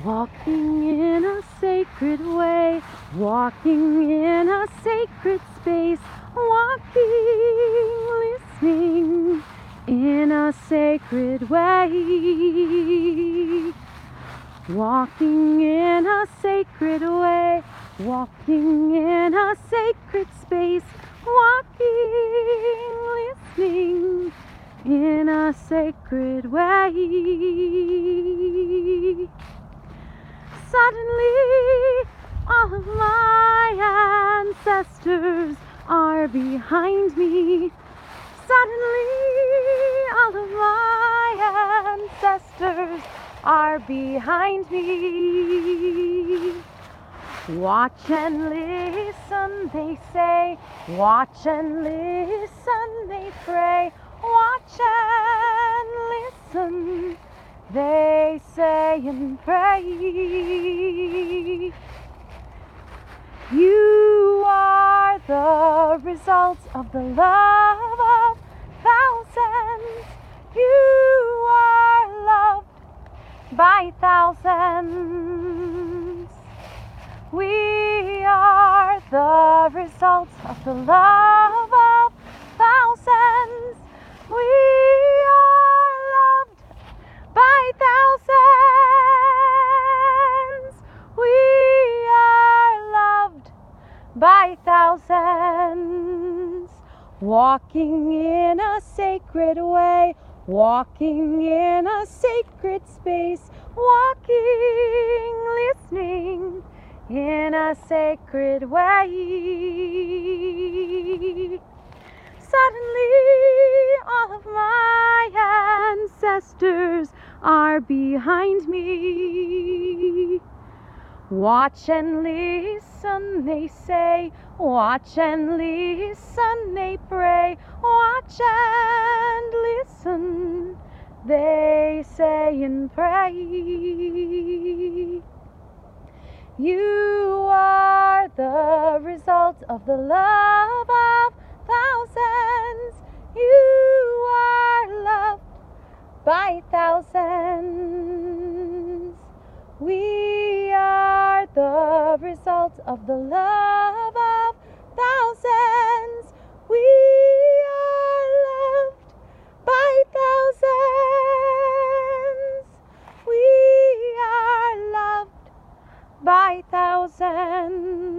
Walking in a sacred way, walking in a sacred space, walking, listening in a sacred way. Walking in a sacred way, walking in a sacred space, walking, listening in a sacred way. Suddenly, all of my ancestors are behind me. Suddenly, all of my ancestors are behind me. Watch and listen, they say. Watch and listen, they pray. Watch and listen, they say and pray. You are the result of the love of thousands. You are loved by thousands. We are the result of the love of thousands. We are loved by thousands. We are loved by thousands. Walking in a sacred way, walking in a sacred space, walking, listening in a sacred way. Suddenly, all of my ancestors are behind me. Watch and listen, they say. Watch and listen, they pray. Watch and listen, they say and pray. You are the result of the love of thousands. You are loved by thousands. We are the result of the love of thousands. We are loved by thousands. We are loved by thousands.